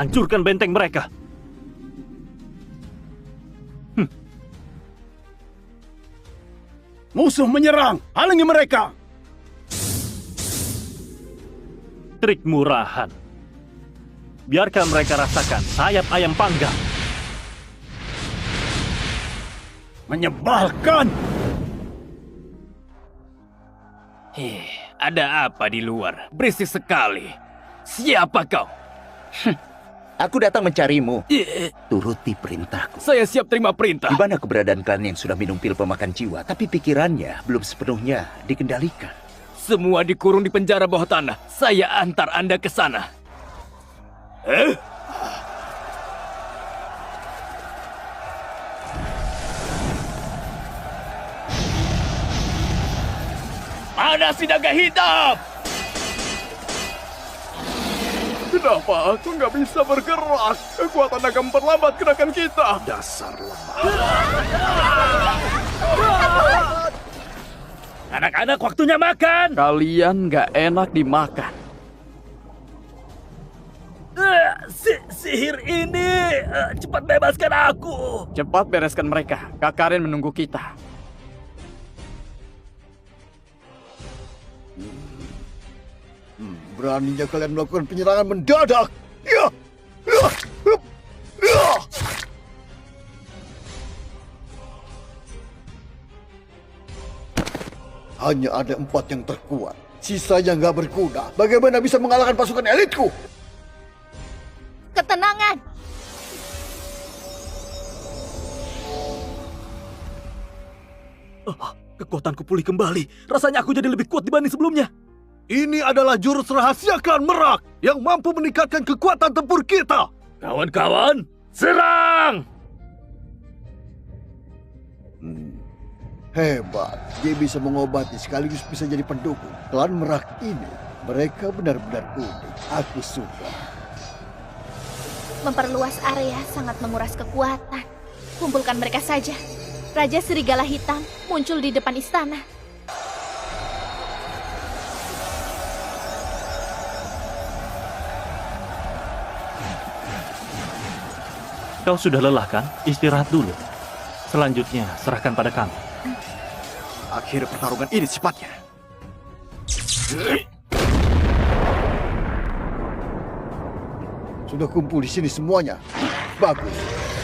Hancurkan benteng mereka. Musuh menyerang, halangi mereka. Trik murahan. Biarkan mereka rasakan sayap ayam panggang. Menyebalkan. Ada apa di luar? Berisik sekali. Siapa kau? Aku datang mencarimu. Turuti perintahku. Saya siap terima perintah. Di mana keberadaan kalian yang sudah minum pil pemakan jiwa, tapi pikirannya belum sepenuhnya dikendalikan? Semua dikurung di penjara bawah tanah. Saya antar Anda ke sana. Mana si naga hitam? Kenapa aku nggak bisa bergerak? Kekuatan akan memperlambat gerakan kita. Dasar lemah. Anak-anak, waktunya makan. Kalian nggak enak dimakan. Sihir ini, cepat bebaskan aku. Cepat bereskan mereka. Kak Karin menunggu kita. Beraninya kalian melakukan penyerangan mendadak. Ya. Hanya ada 4 yang terkuat. Sisanya nggak berguna. Bagaimana bisa mengalahkan pasukan elitku? Ketenangan. Kekuatanku pulih kembali. Rasanya aku jadi lebih kuat dibanding sebelumnya. Ini adalah jurus rahasia klan Merak yang mampu meningkatkan kekuatan tempur kita. Kawan-kawan, serang! Hebat, dia bisa mengobati sekaligus bisa jadi pendukung. Klan Merak ini, mereka benar-benar unik. Aku suka. Memperluas area sangat menguras kekuatan. Kumpulkan mereka saja. Raja Serigala Hitam muncul di depan istana. Kau sudah lelah kan? Istirahat dulu. Selanjutnya, serahkan pada kami. Akhir pertarungan ini cepatnya. Sudah kumpul di sini semuanya. Bagus.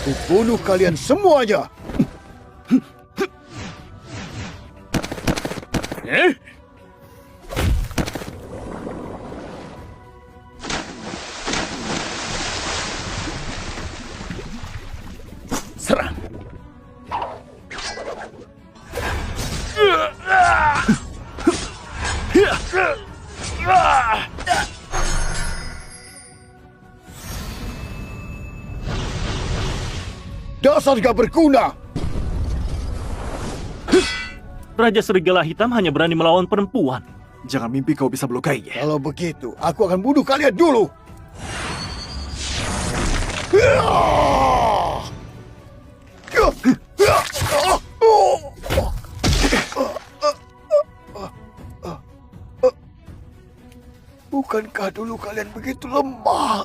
Kubunuh kalian semuanya. Serang. Dasar gak berguna. Raja Serigala Hitam hanya berani melawan perempuan. Jangan mimpi kau bisa melukainya. Kalau begitu, aku akan bunuh kalian dulu. Bukankah dulu kalian begitu lemah?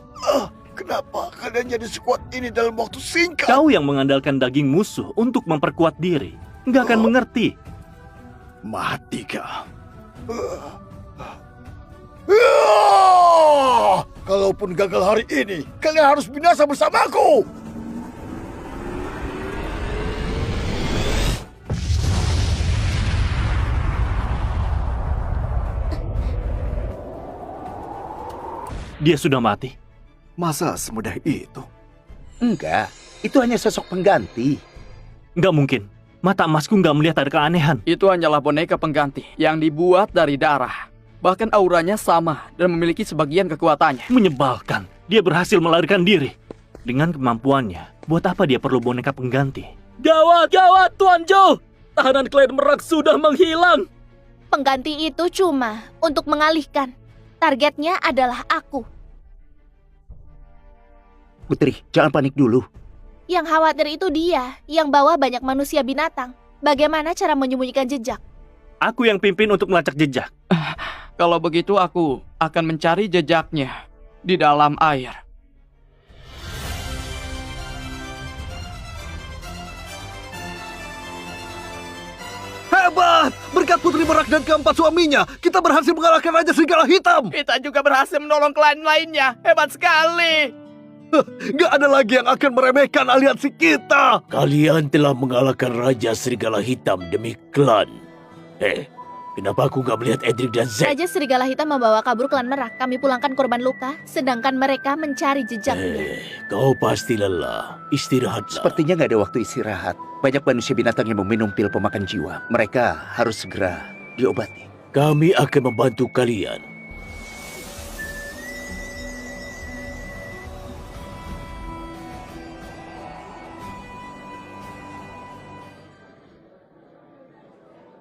Kenapa kalian jadi sekuat ini dalam waktu singkat? Kau yang mengandalkan daging musuh untuk memperkuat diri, nggak akan mengerti. Mati kau. Kalaupun gagal hari ini, kalian harus binasa bersamaku. Dia sudah mati. Masa semudah itu? Enggak, itu hanya sosok pengganti. Nggak mungkin. Mata emasku nggak melihat ada keanehan. Itu hanyalah boneka pengganti yang dibuat dari darah. Bahkan auranya sama dan memiliki sebagian kekuatannya. Menyebalkan. Dia berhasil melarikan diri. Dengan kemampuannya, buat apa dia perlu boneka pengganti? Gawat, gawat, Tuan Zhou! Tahanan klan Merak sudah menghilang. Pengganti itu cuma untuk mengalihkan. Targetnya adalah aku. Putri, jangan panik dulu. Yang khawatir itu dia, yang bawa banyak manusia binatang. Bagaimana cara menyembunyikan jejak? Aku yang pimpin untuk melacak jejak. Kalau begitu aku akan mencari jejaknya di dalam air. mengikat Putri Merak dan keempat suaminya. Kita berhasil mengalahkan Raja Serigala Hitam. Kita juga berhasil menolong klan lainnya. Hebat sekali. Gak ada lagi yang akan meremehkan aliansi kita. Kalian telah mengalahkan Raja Serigala Hitam demi klan. Kenapa aku gak melihat Edric dan Zack? Raja Serigala Hitam membawa kabur klan Merak. Kami pulangkan korban luka, sedangkan mereka mencari jejaknya. Kau pasti lelah. Istirahatlah. Sepertinya nggak ada waktu istirahat. Banyak manusia binatang yang meminum pil pemakan jiwa. Mereka harus segera diobati. Kami akan membantu kalian.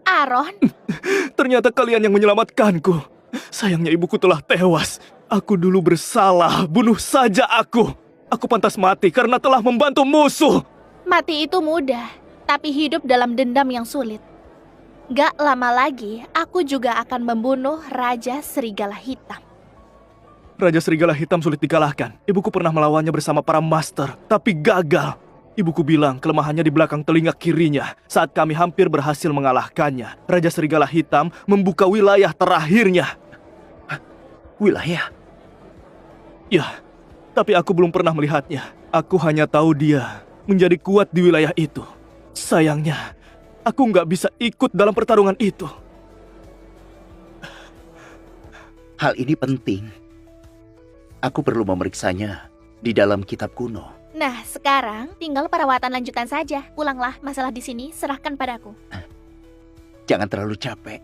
Aaron, Ternyata kalian yang menyelamatkanku. Sayangnya ibuku telah tewas. Aku dulu bersalah. Bunuh saja aku. Aku pantas mati karena telah membantu musuh. mati itu mudah, tapi hidup dalam dendam yang sulit. Gak lama lagi, aku juga akan membunuh Raja Serigala Hitam. Raja Serigala Hitam sulit dikalahkan. Ibuku pernah melawannya bersama para master, tapi gagal. Ibuku bilang kelemahannya di belakang telinga kirinya. Saat kami hampir berhasil mengalahkannya, Raja Serigala Hitam membuka wilayah terakhirnya. Wilayah? Ya, tapi aku belum pernah melihatnya. Aku hanya tahu dia menjadi kuat di wilayah itu. Sayangnya, aku nggak bisa ikut dalam pertarungan itu. Hal ini penting. Aku perlu memeriksanya di dalam kitab kuno. Nah, sekarang tinggal perawatan lanjutan saja. Pulanglah, masalah di sini serahkan padaku. Jangan terlalu capek.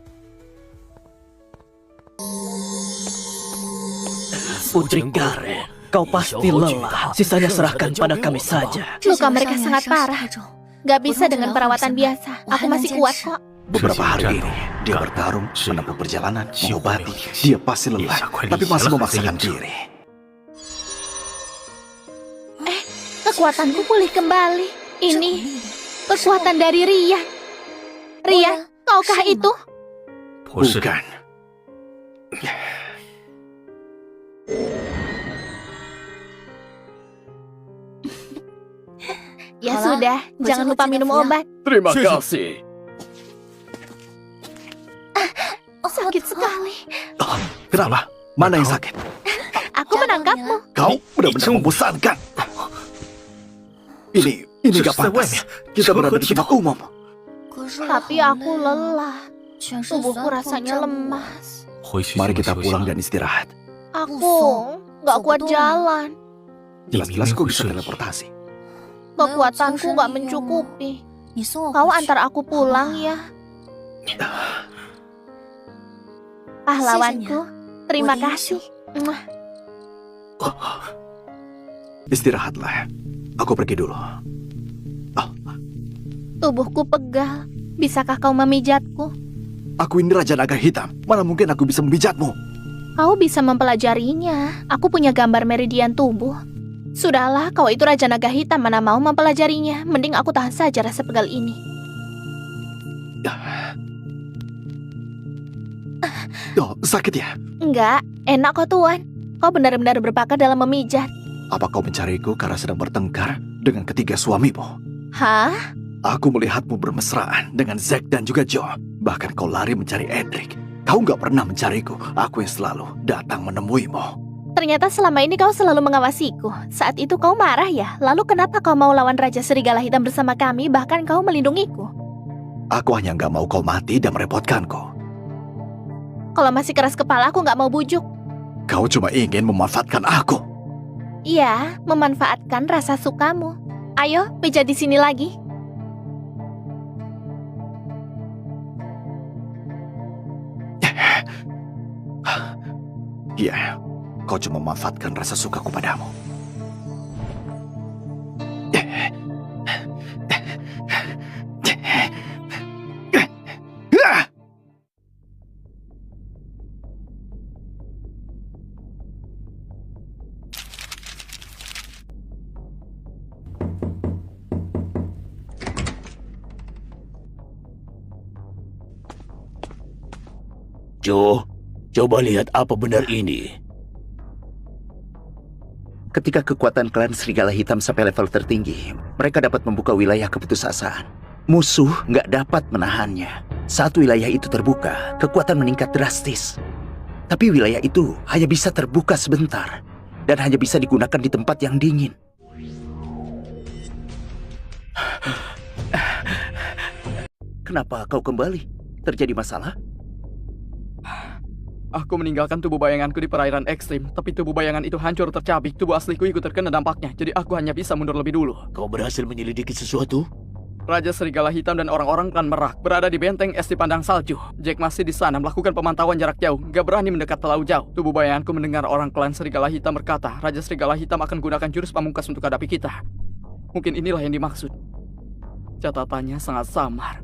Putri Karen, kau pasti lelah. Sisanya serahkan pada kami saja. Luka mereka sangat parah. Gak bisa dengan perawatan biasa. Aku masih kuat kok. Beberapa hari ini, dia bertarung, menempuh perjalanan, mengobati. Dia pasti lelah, tapi masih memaksakan diri. Kekuatanku pulih kembali. Ini kekuatan dari Rian. Rian, kaukah itu? Bukan. Ya sudah, jangan lupa minum obat. Terima kasih. Sakit sekali. Kenapa? Mana yang sakit? Aku menangkapmu. Kau benar-benar membosankan. Ini gak pantas. Kita berada di tempat umum. Tapi aku lelah. Tubuhku rasanya lemas. Mari kita pulang dan istirahat. Aku gak kuat jalan. Jelas-jelas kau bisa teleportasi. Kekuatanku gak mencukupi. Kau antar aku pulang ya. Pahlawanku, terima kasih. Istirahatlah. Aku pergi dulu. Tubuhku pegal. Bisakah kau memijatku? Aku ini Raja Naga Hitam. Mana mungkin aku bisa memijatmu? Kau bisa mempelajarinya. Aku punya gambar meridian tubuh. Sudahlah, kau itu Raja Naga Hitam, mana mau mempelajarinya. Mending aku tahan saja rasa pegal ini. Oh, sakit ya? Enggak, enak kok Tuan. Kau benar-benar berbakat dalam memijat. Apa kau mencariku karena sedang bertengkar dengan ketiga suamimu? Hah? Aku melihatmu bermesraan dengan Zack dan juga Joe. Bahkan kau lari mencari Edric. Kau gak pernah mencariku. Aku yang selalu datang menemuimu. Ternyata selama ini kau selalu mengawasiku. Saat itu kau marah ya? Lalu kenapa kau mau lawan Raja Serigala Hitam bersama kami, bahkan kau melindungiku? Aku hanya gak mau kau mati dan merepotkanku. Kalau masih keras kepala, aku gak mau bujuk. Kau cuma ingin memanfaatkan aku. Iya, memanfaatkan rasa sukamu. Ayo, pijat di sini lagi. Iya, kau cuma memanfaatkan rasa sukaku padamu. Joe, coba lihat apa benar ini. Ketika kekuatan klan Serigala Hitam sampai level tertinggi, mereka dapat membuka wilayah keputusasaan. Musuh nggak dapat menahannya. Saat wilayah itu terbuka, kekuatan meningkat drastis. Tapi wilayah itu hanya bisa terbuka sebentar dan hanya bisa digunakan di tempat yang dingin. Kenapa kau kembali? Terjadi masalah? Aku meninggalkan tubuh bayanganku di perairan ekstrim, tapi tubuh bayangan itu hancur tercabik. Tubuh asliku ikut terkena dampaknya, jadi aku hanya bisa mundur lebih dulu. Kau berhasil menyelidiki sesuatu? Raja Serigala Hitam dan orang-orang Klan Merak berada di benteng es di Padang Salju. Jack masih di sana melakukan pemantauan jarak jauh, gak berani mendekat terlalu jauh. Tubuh bayanganku mendengar orang Klan Serigala Hitam berkata, Raja Serigala Hitam akan gunakan jurus pamungkas untuk hadapi kita. Mungkin inilah yang dimaksud. Catatannya sangat samar.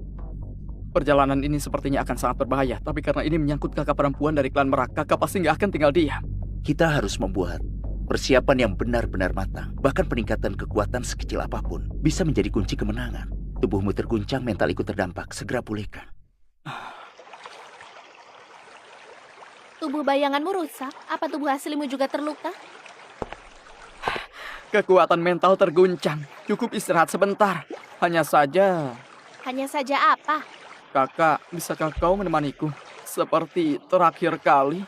Perjalanan ini sepertinya akan sangat berbahaya, tapi karena ini menyangkut kakak perempuan dari Klan Merak, kakak pasti nggak akan tinggal diam. Kita harus membuat persiapan yang benar-benar matang. Bahkan peningkatan kekuatan sekecil apapun bisa menjadi kunci kemenangan. Tubuhmu terguncang, mental ikut terdampak. Segera pulihkan. Tubuh bayanganmu rusak? Apa tubuh aslimu juga terluka? Kekuatan mental terguncang. Cukup istirahat sebentar. Hanya saja, Apa? kakak, bisakah kau menemaniku? Seperti terakhir kali.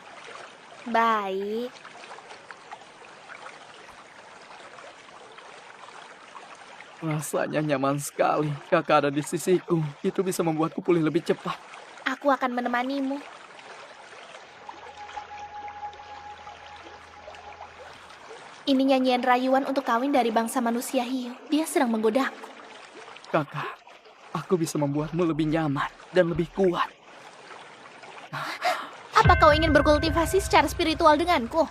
Baik. Rasanya nyaman sekali. Kakak ada di sisiku. Itu bisa membuatku pulih lebih cepat. Aku akan menemanimu. Ini nyanyian rayuan untuk kawin dari bangsa manusia hiu. Dia sedang menggodaku. Kakak, aku bisa membuatmu lebih nyaman dan lebih kuat. Apa kau ingin berkultivasi secara spiritual denganku?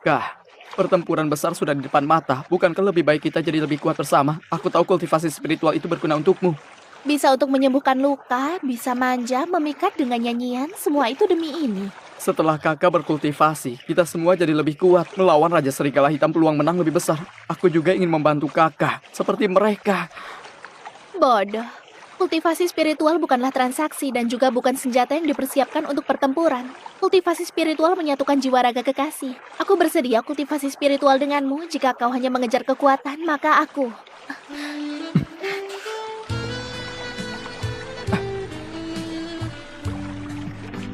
Kak, pertempuran besar sudah di depan mata. Bukankah lebih baik kita jadi lebih kuat bersama? Aku tahu kultivasi spiritual itu berguna untukmu. Bisa untuk menyembuhkan luka, bisa manja, memikat dengan nyanyian, semua itu demi ini. Setelah kakak berkultivasi, kita semua jadi lebih kuat. Melawan Raja Serigala Hitam peluang menang lebih besar. Aku juga ingin membantu kakak, seperti mereka. Bodoh. Kultivasi spiritual bukanlah transaksi dan juga bukan senjata yang dipersiapkan untuk pertempuran. Kultivasi spiritual menyatukan jiwa raga kekasih. Aku bersedia kultivasi spiritual denganmu. Jika kau hanya mengejar kekuatan, maka aku...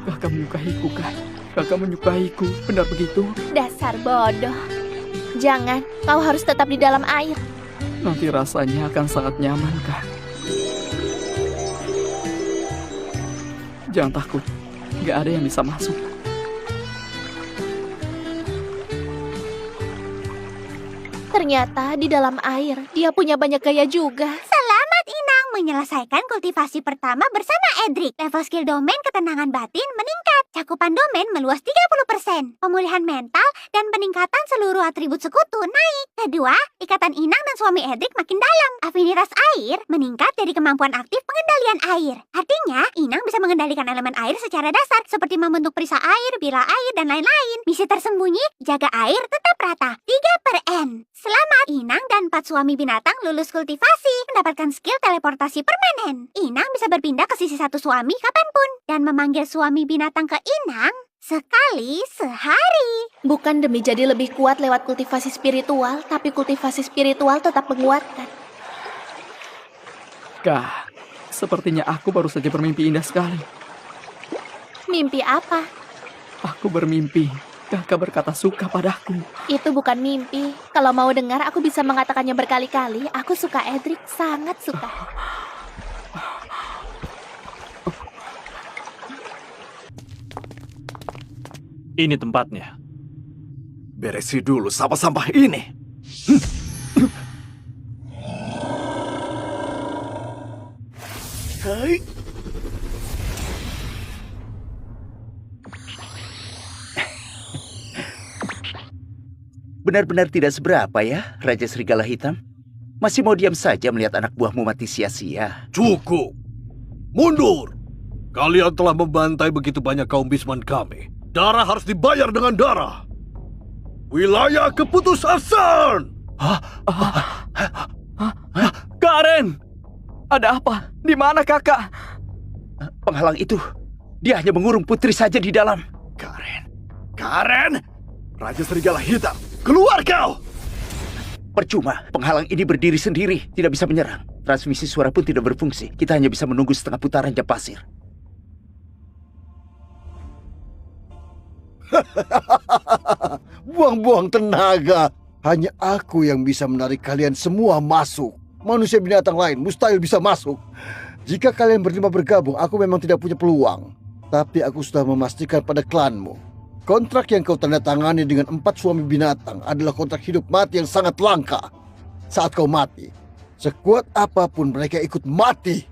Kakak menyukaiku, kan? Kakak menyukaiku, benar begitu? Dasar bodoh. Jangan, kau harus tetap di dalam air. Nanti rasanya akan sangat nyaman, kan? Jangan takut, nggak ada yang bisa masuk. Ternyata di dalam air, dia punya banyak gaya juga. Selamat Inang menyelesaikan kultivasi pertama bersama Edric. Level skill domain ketenangan batin meningkat. Cakupan domain meluas 30%. Pemulihan mental dan peningkatan seluruh atribut sekutu naik. Kedua, ikatan Inang dan suami Edric makin dalam. Afinitas air meningkat dari kemampuan aktif pengendalian air. Artinya, Inang bisa mengendalikan elemen air secara dasar seperti membentuk perisai air, bila air, dan lain-lain. Misi tersembunyi, jaga air tetap rata. 3/N. Selamat, Inang dan 4 suami binatang lulus kultivasi. Mendapatkan skill teleportasi permanen. Inang bisa berpindah ke sisi satu suami kapanpun. Dan memanggil suami binatang ke Inang sekali sehari. Bukan demi jadi lebih kuat lewat kultivasi spiritual, tapi kultivasi spiritual tetap menguatkan. Kak, sepertinya aku baru saja bermimpi indah sekali. Mimpi apa? Aku bermimpi, kakak berkata suka padaku. Itu bukan mimpi. Kalau mau dengar, aku bisa mengatakannya berkali-kali. Aku suka Edric, sangat suka. Ini tempatnya. Beresi dulu sampah-sampah ini. Hai. Benar-benar tidak seberapa ya, Raja Serigala Hitam. Masih mau diam saja melihat anak buahmu mati sia-sia. Cukup. Mundur. Kalian telah membantai begitu banyak kaum bisman kami. Darah harus dibayar dengan darah. Wilayah keputusasaan. Karen! Ada apa? Di mana kakak? Penghalang itu, dia hanya mengurung putri saja di dalam. Karen! Raja Serigala Hitam, keluar kau! Percuma, penghalang ini berdiri sendiri, tidak bisa menyerang. Transmisi suara pun tidak berfungsi. Kita hanya bisa menunggu setengah putaran jam pasir. Buang-buang tenaga. Hanya aku yang bisa menarik kalian semua masuk. Manusia binatang lain mustahil bisa masuk. Jika kalian berlima bergabung, aku memang tidak punya peluang. Tapi aku sudah memastikan pada klanmu. Kontrak yang kau tanda tangani dengan 4 suami binatang adalah kontrak hidup mati yang sangat langka. Saat kau mati, sekuat apapun mereka ikut mati.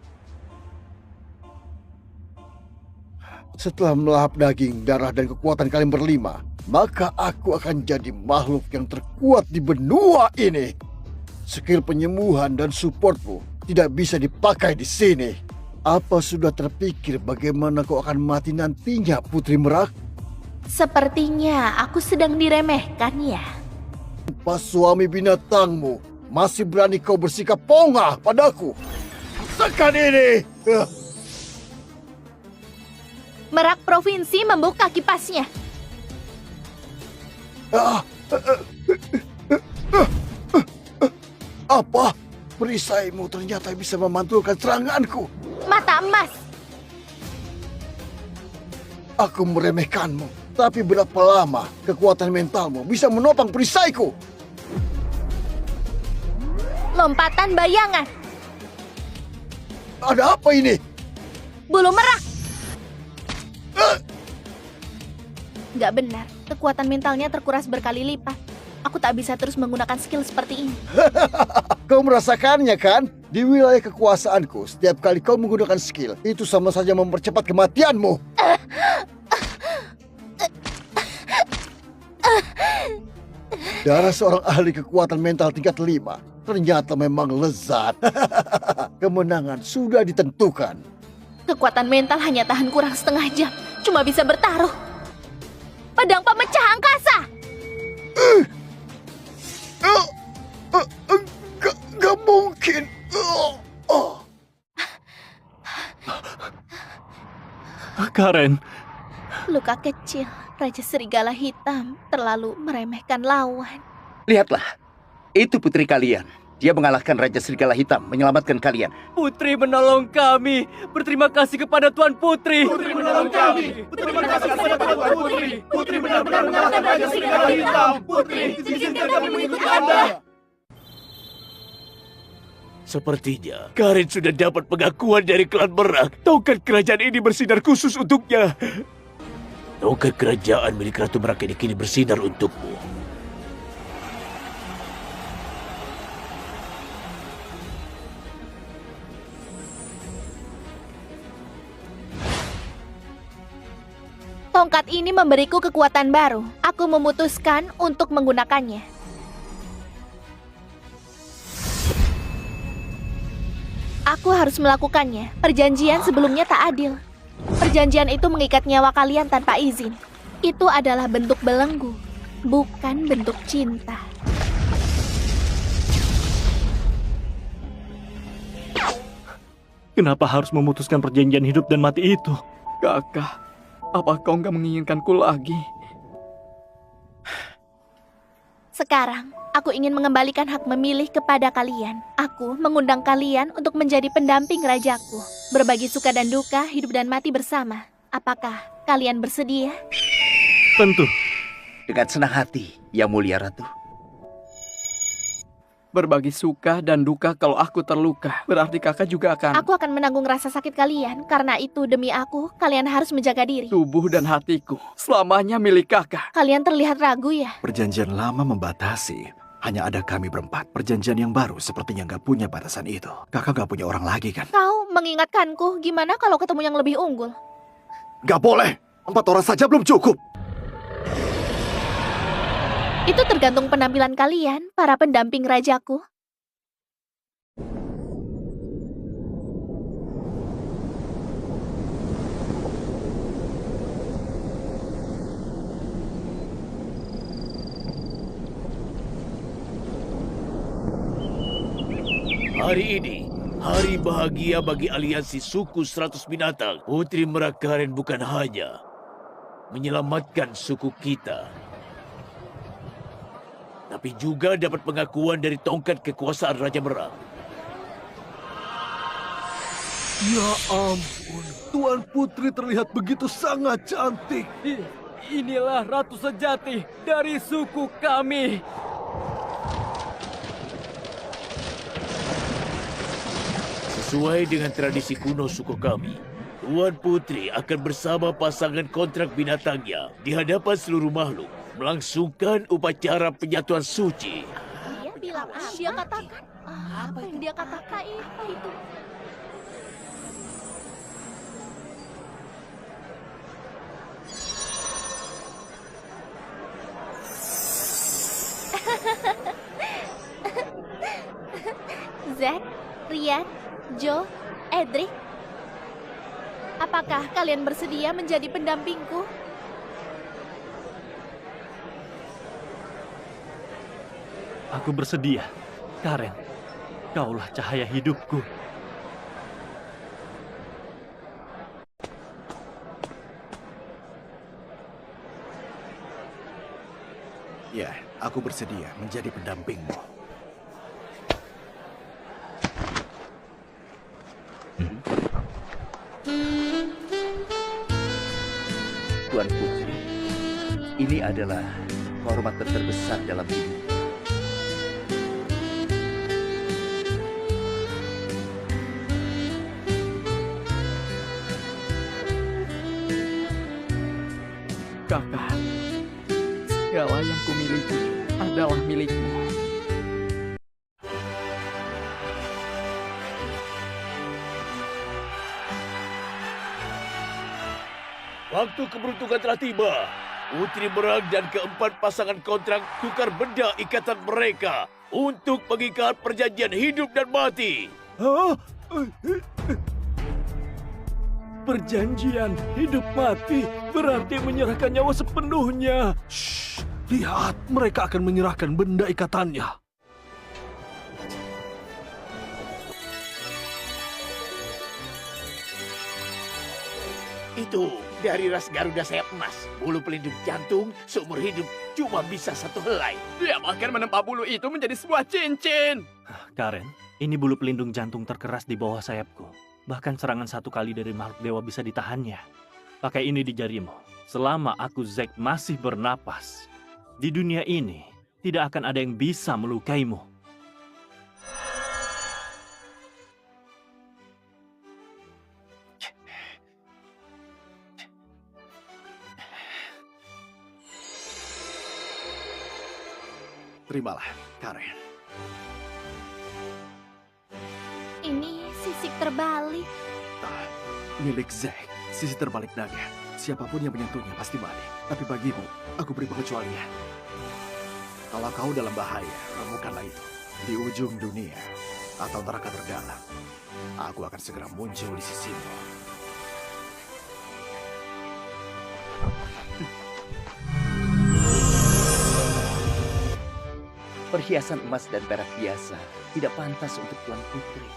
Setelah melahap daging, darah, dan kekuatan kalian berlima, maka aku akan jadi makhluk yang terkuat di benua ini. Skill penyembuhan dan supportmu tidak bisa dipakai di sini. Apa sudah terpikir bagaimana kau akan mati nantinya, Putri Merak? Sepertinya aku sedang diremehkan ya. Pas suami binatangmu, masih berani kau bersikap pongah padaku. Rasakan ini! Merak Provinsi membuka kipasnya. Apa? Perisaimu ternyata bisa memantulkan seranganku. Mata emas. Aku meremehkanmu, tapi berapa lama kekuatan mentalmu bisa menopang perisaiku? Lompatan bayangan. Ada apa ini? Bulu merak. Nggak benar, kekuatan mentalnya terkuras berkali lipat. Aku tak bisa terus menggunakan skill seperti ini. Kau merasakannya kan? Di wilayah kekuasaanku, setiap kali kau menggunakan skill, itu sama saja mempercepat kematianmu. Darah seorang ahli kekuatan mental tingkat 5 ternyata memang lezat. Kemenangan sudah ditentukan. Kekuatan mental hanya tahan kurang setengah jam. Cuma bisa bertaruh. Pedang pemecah angkasa. Gak mungkin. Karen, Luka kecil. Raja Serigala Hitam terlalu meremehkan lawan. Lihatlah, itu putri kalian. Dia mengalahkan Raja Serigala Hitam, menyelamatkan kalian. Putri menolong kami. Berterima kasih kepada Tuan Putri. Putri menolong kami. Berterima kasih kepada Tuan Putri. Putri benar-benar mengalahkan Raja Serigala Hitam. Putri, izinkan kami mengikuti Anda. Sepertinya Karen sudah dapat pengakuan dari klan Merak. Tongkat kerajaan ini bersinar khusus untuknya. Tongkat kerajaan milik Ratu Merak ini kini bersinar untukmu. Tongkat ini memberiku kekuatan baru. Aku memutuskan untuk menggunakannya. Aku harus melakukannya. Perjanjian sebelumnya tak adil. Perjanjian itu mengikat nyawa kalian tanpa izin. Itu adalah bentuk belenggu, bukan bentuk cinta. kenapa harus memutuskan perjanjian hidup dan mati itu? Kakak, apa kau nggak menginginkanku lagi? Sekarang, aku ingin mengembalikan hak memilih kepada kalian. Aku mengundang kalian untuk menjadi pendamping rajaku. Berbagi suka dan duka, hidup dan mati bersama. Apakah kalian bersedia? Tentu. Dengan senang hati, Yang Mulia Ratu. Berbagi suka dan duka kalau aku terluka. Berarti kakak juga akan... Aku akan menanggung rasa sakit kalian. Karena itu, demi aku, kalian harus menjaga diri. Tubuh dan hatiku selamanya milik kakak. Kalian terlihat ragu ya? Perjanjian lama membatasi. Hanya ada kami berempat. Perjanjian yang baru sepertinya nggak punya batasan itu. Kakak nggak punya orang lagi kan? Kau mengingatkanku, gimana kalau ketemu yang lebih unggul? Nggak boleh! 4 orang saja belum cukup! Itu tergantung penampilan kalian, para pendamping rajaku. Hari ini, hari bahagia bagi aliansi suku 100 binatang. Putri Merak Karen bukan hanya menyelamatkan suku kita, tapi juga dapat pengakuan dari tongkat kekuasaan Raja Merak. Ya ampun, Tuan Putri terlihat begitu sangat cantik. Inilah ratu sejati dari suku kami. Sesuai dengan tradisi kuno suku kami, Tuan Putri akan bersama pasangan kontrak binatangnya di hadapan seluruh makhluk melangsungkan upacara penyatuan suci. Dia bilang apa? Dia katakan apa yang dia katakan itu? Zack, Ryan, Joe, Edric. Apakah kalian bersedia menjadi pendampingku? Aku bersedia. Karen, kaulah cahaya hidupku. Ya, aku bersedia menjadi pendampingmu. Tuan Putri, ini adalah kehormatan terbesar dalam hidup. Kakak, segala yang kumiliki adalah milikmu. Waktu keberuntungan telah tiba. Putri Merak dan keempat pasangan kontrak tukar benda ikatan mereka untuk mengikat perjanjian hidup dan mati. Hah? Perjanjian hidup mati berarti menyerahkan nyawa sepenuhnya. Shh, lihat, mereka akan menyerahkan benda ikatannya. Itu dari ras Garuda sayap emas. Bulu pelindung jantung seumur hidup cuma bisa satu helai. Dia bahkan menempa bulu itu menjadi sebuah cincin. Karen, ini bulu pelindung jantung terkeras di bawah sayapku. Bahkan serangan satu kali dari makhluk dewa bisa ditahannya. Pakai ini di jarimu. Selama aku Zack masih bernapas, di dunia ini tidak akan ada yang bisa melukaimu. Terimalah, Karen. Ini sisik terbalik. Milik Zack, sisi terbalik naga. Siapapun yang menyentuhnya pasti mati. Tapi bagimu, aku beri pengecualian. Kalau kau dalam bahaya, remukanlah itu. Di ujung dunia, atau neraka terdalam, aku akan segera muncul di sisimu. Perhiasan emas dan perak biasa tidak pantas untuk Tuan Putri.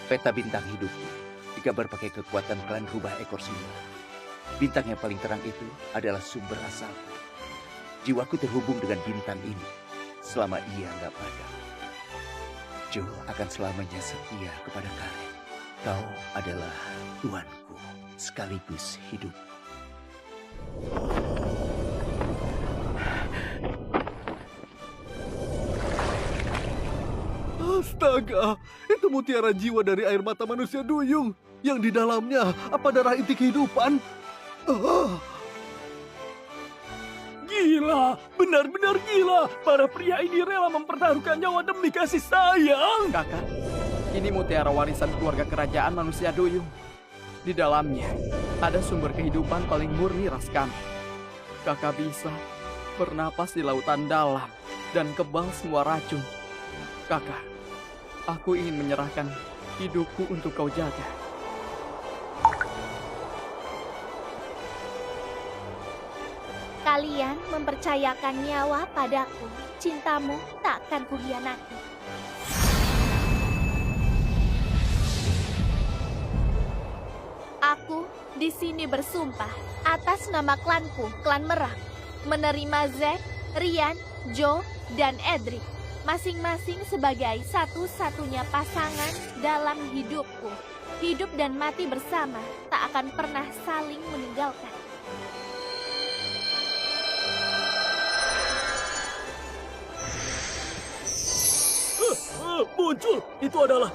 Peta bintang hidupku digambar pakai kekuatan klan rubah ekor semula. Bintang yang paling terang itu adalah sumber asalku. Jiwaku terhubung dengan bintang ini selama ia nggak padam. Joe akan selamanya setia kepada Karen. Kau adalah tuanku sekaligus hidup. Astaga, itu mutiara jiwa dari air mata manusia duyung. Yang di dalamnya apa darah inti kehidupan? Gila, benar-benar gila. Para pria ini rela mempertaruhkan nyawa demi kasih sayang. Kakak, ini mutiara warisan keluarga kerajaan manusia duyung. Di dalamnya ada sumber kehidupan paling murni ras kami. Kakak bisa bernapas di lautan dalam dan kebal semua racun. Kakak, aku ingin menyerahkan hidupku untuk kau jaga. Kalian mempercayakan nyawa padaku. Cintamu takkan kuhianati. Aku di sini bersumpah atas nama klanku, klan Merak, menerima Zack, Ryan, Joe, dan Edric masing-masing sebagai satu-satunya pasangan dalam hidupku. Hidup dan mati bersama, tak akan pernah saling meninggalkan. Muncul! Itu adalah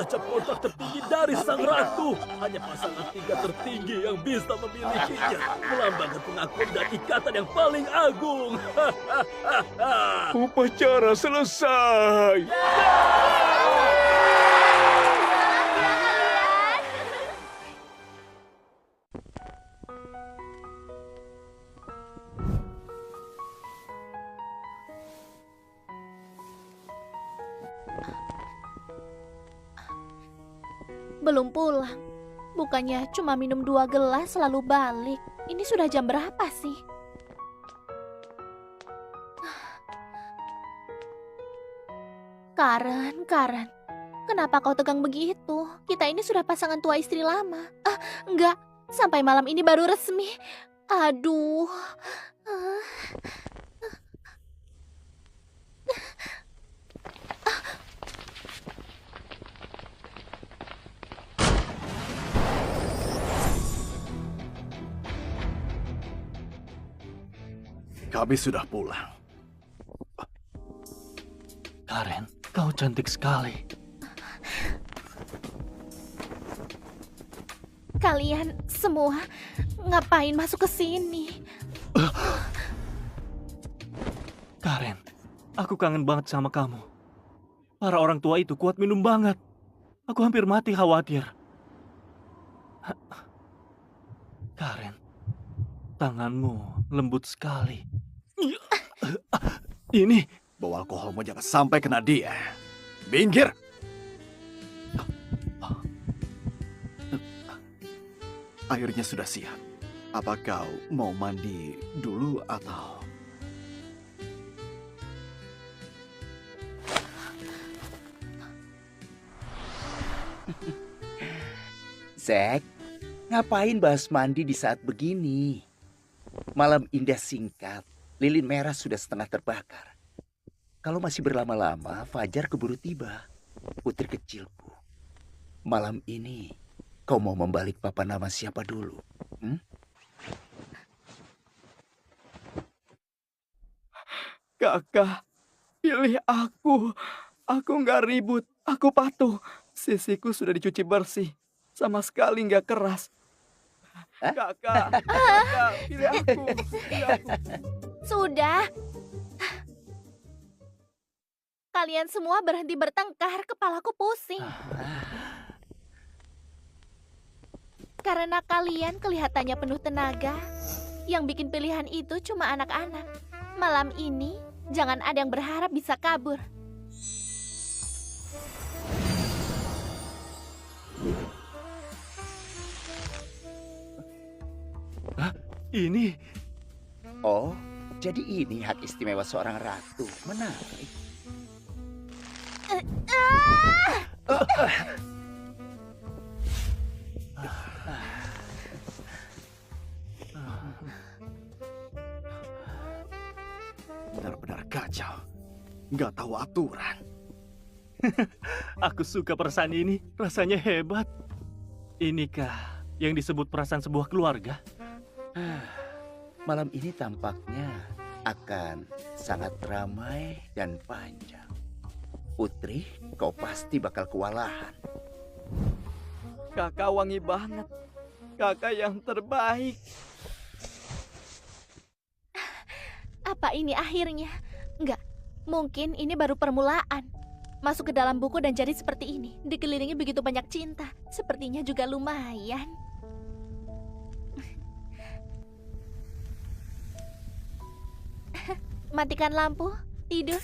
cap kontrak tertinggi dari sang ratu. Hanya pasangan 3 tertinggi yang bisa memilikinya. Melambangkan pengakuan dan ikatan yang paling agung. Upacara selesai. Belum pulang. Bukannya cuma minum 2 gelas lalu balik. Ini sudah jam berapa sih? Karen. Kenapa kau tegang begitu? Kita ini sudah pasangan tua istri lama. Enggak. Sampai malam ini baru resmi. Aduh. Kami sudah pulang. Karen, kau cantik sekali. Kalian semua ngapain masuk ke sini? Karen, aku kangen banget sama kamu. Para orang tua itu kuat minum banget. Aku hampir mati khawatir. Karen, tanganmu lembut sekali. Ini bawa alkoholmu jangan sampai kena dia. Minggir! Airnya sudah siap. Apa kau mau mandi dulu atau... Zack, ngapain bahas mandi di saat begini? Malam indah singkat, lilin merah sudah setengah terbakar. Kalau masih berlama-lama, fajar keburu tiba. Putri kecilku, malam ini kau mau membalik papan nama siapa dulu? Kakak, pilih aku. Aku nggak ribut, aku patuh. Sisiku sudah dicuci bersih, sama sekali nggak keras. Kakak, pilih aku. Sudah. Kalian semua berhenti bertengkar, kepalaku pusing. Karena kalian kelihatannya penuh tenaga. Yang bikin pilihan itu cuma anak-anak. Malam ini, jangan ada yang berharap bisa kabur. Ini... Oh, jadi ini hak istimewa seorang ratu. Menarik. Benar-benar kacau. Nggak tahu aturan. Aku suka perasaan ini, rasanya hebat. Inikah yang disebut perasaan sebuah keluarga? Malam ini tampaknya akan sangat ramai dan panjang. Putri, kau pasti bakal kewalahan. Kakak wangi banget. Kakak yang terbaik. Apa ini akhirnya? Enggak, mungkin ini baru permulaan. Masuk ke dalam buku dan jadi seperti ini. Dikelilingi begitu banyak cinta. Sepertinya juga lumayan. Matikan lampu, tidur.